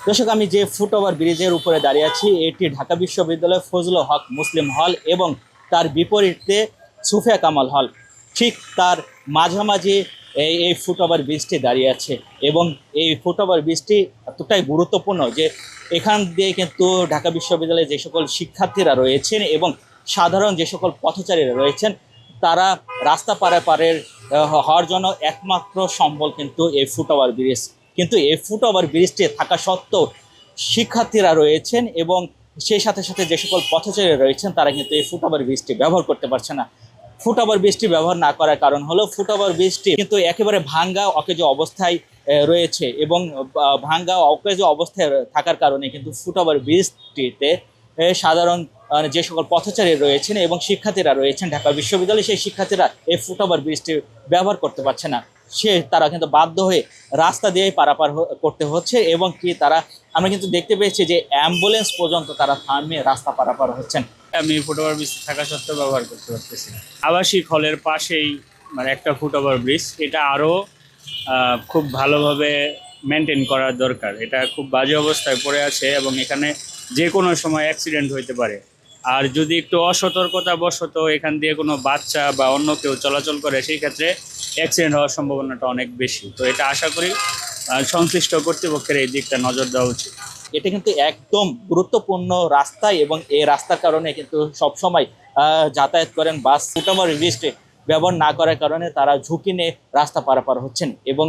দর্শক, আমি যে ফুটওভার ব্রিজের উপরে দাঁড়িয়ে আছি এটি ঢাকা বিশ্ববিদ্যালয় ফজলুল হক মুসলিম হল এবং তার বিপরীতে সুফিয়া কামাল হল। ঠিক তার মাঝামাঝি এই ফুটওভার ব্রিজটি দাঁড়িয়ে আছে এবং এই ফুটওভার ব্রিজটি এতটাই গুরুত্বপূর্ণ যে এখান দিয়ে কিন্তু ঢাকা বিশ্ববিদ্যালয়ে যে সকল শিক্ষার্থীরা রয়েছেন এবং সাধারণ যে সকল পথচারীরা রয়েছেন তারা রাস্তা পারাপারের হওয়ার জন্য একমাত্র সম্বল কিন্তু এই ফুটওভার ব্রিজ। কিন্তু এই ফুটওভার ব্রিজটি থাকা সত্ত্বেও শিক্ষার্থীরা রয়েছেন এবং সেই সাথে সাথে যে সকল পথচারীরা রয়েছেন তারা কিন্তু এই ফুটওভার ব্রিজটি ব্যবহার করতে পারছে না। ফুটওভার ব্রিজটি ব্যবহার না করার কারণ হলো ফুটওভার ব্রিজটি কিন্তু একেবারে ভাঙ্গা অকেজো অবস্থায় রয়েছে এবং ভাঙ্গা অকেজো অবস্থায় থাকার কারণে কিন্তু ফুটওভার ব্রিজটিতে সাধারণ যে সকল পথচারী রয়েছেন এবং শিক্ষার্থীরা রয়েছেন ঢাকা বিশ্ববিদ্যালয়ে সেই শিক্ষার্থীরা এই ফুটওভার ব্রিজটি ব্যবহার করতে পারছে না। তারা কিন্তু বাধ্য হয়ে রাস্তা দিয়েই পারাপার করতে হচ্ছে এবং কি তারা আমরা কিন্তু দেখতে পেয়েছি যে অ্যাম্বুলেন্স পর্যন্ত তারা থামিয়ে রাস্তা পারাপার হচ্ছেন। আমি ফুটওভার ব্রিজ থাকা সত্ত্বেও ব্যবহার করতে পারতেছি না। আবাসিক হলের পাশেই মানে একটা ফুটওভার ব্রিজ, এটা আরও খুব ভালোভাবে মেনটেন করার দরকার। এটা খুব বাজে অবস্থায় পড়ে আছে এবং এখানে যে কোনো সময় অ্যাক্সিডেন্ট হইতে পারে। আর যদি একটু অসতর্কতা বশত এখান দিয়ে কোনো বাচ্চা বা অন্য কেউ চলাচল করে সেই ক্ষেত্রে অ্যাক্সিডেন্ট হওয়ার সম্ভাবনাটা অনেক বেশি। তো এটা আশা করি সংশ্লিষ্ট কর্তৃপক্ষের এই দিকটা নজর দেওয়া উচিত। এটা কিন্তু একদম গুরুত্বপূর্ণ রাস্তা এবং এই রাস্তার কারণে কিন্তু সবসময় যাতায়াত করেন বাস। ফুটওভার ব্রিজটি ব্যবহার না করার কারণে তারা ঝুঁকি নিয়ে রাস্তা পারাপার হচ্ছেন এবং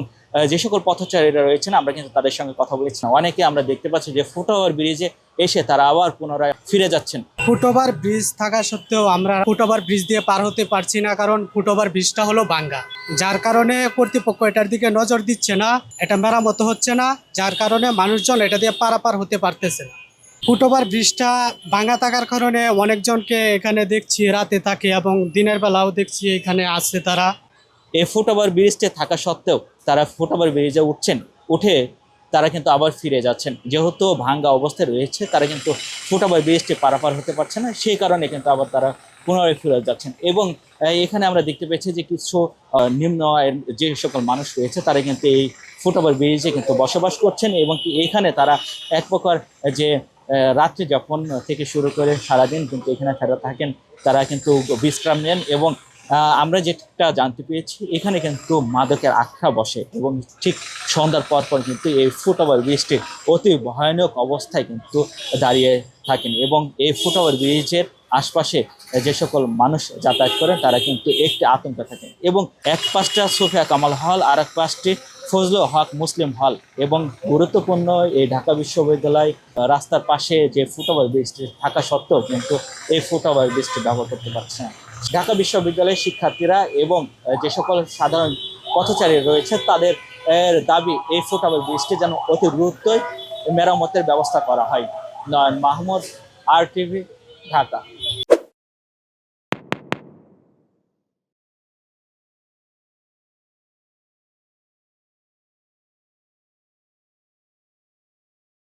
যে সকল পথচারীরা রয়েছেন আমরা কিন্তু তাদের সঙ্গে কথা বলেছিলাম। অনেকে আমরা দেখতে পাচ্ছি যে ফুটওভার ব্রিজে এসে তারা আবার পুনরায় ফিরে যাচ্ছেন। ফুটওভার ব্রিজ থাকা সত্ত্বেও আমরা ফুটওভার ব্রিজ দিয়ে পার হতে পারছি না, কারণ ফুটওভার ব্রিজটা হলো ভাঙ্গা, যার কারণে কর্তৃপক্ষ এটার দিকে নজর দিচ্ছে না, এটা মেরামত হচ্ছে না, যার কারণে মানুষজন এটা দিয়ে পারাপার হতে পারতেছে না। ফুটওভার ব্রিজটা ভাঙ্গা থাকার কারণে অনেকজনকে এখানে দেখছি রাতে থাকে এবং দিনের বেলাও দেখছি এখানে আসছে তারা। এই ফুটওভার ব্রিজটি থাকা সত্ত্বেও তারা ফুটওভার ব্রিজে উঠছেন, উঠে তারা কিন্তু আবার ফিরে যাচ্ছেন। যেহেতু ভাঙ্গা অবস্থায় রয়েছে তারা কিন্তু ফুটওভার ব্রিজটি পারাপার হতে পারছে না, সেই কারণে কিন্তু আবার তারা পুনরায় ফিরে যাচ্ছেন। এবং এখানে আমরা দেখতে পেয়েছি যে কিছু নিম্ন আয়ের যে সকল মানুষ রয়েছে তারা কিন্তু এই ফুটওভার ব্রিজে কিন্তু বসবাস করছেন এবং কি এখানে তারা এক প্রকার যে রাত্রি যাপন থেকে শুরু করে সারাদিন কিন্তু এখানে তারা থাকেন, তারা কিন্তু বিশ্রাম নেন এবং আমরা যেটা জানতে পেরেছি এখানে কিন্তু মাদকের আখড়া বসে এবং ঠিক সন্ধ্যার পর পর কিন্তু এই ফুটওভার ব্রিজটি অতি ভয়ানক অবস্থায় কিন্তু দাঁড়িয়ে থাকেন এবং এই ফুটওভার ব্রিজের আশপাশে যে সকল মানুষ যাতায়াত করেন তারা কিন্তু একটি আতঙ্কে থাকেন এবং এক পাশটা সুফিয়া কামাল হল আর এক পাশটি ফজলুল হক মুসলিম হল এবং গুরুত্বপূর্ণ এই ঢাকা বিশ্ববিদ্যালয় রাস্তার পাশে যে ফুটওভার ব্রিজটি থাকা সত্ত্বেও কিন্তু এই ফুটওভার ব্রিজটি ব্যবহার করতে পারছে না ঢাকা বিশ্ববিদ্যালয়ের শিক্ষার্থীরা এবং যে সকল সাধারণ পথচারী রয়েছে তাদের দাবি এই ফুটওভার ব্রিজটি যেন অতি দ্রুতই মেরামতের ব্যবস্থা করা হয়। নয়ন মাহমুদ, RTV, ঢাকা।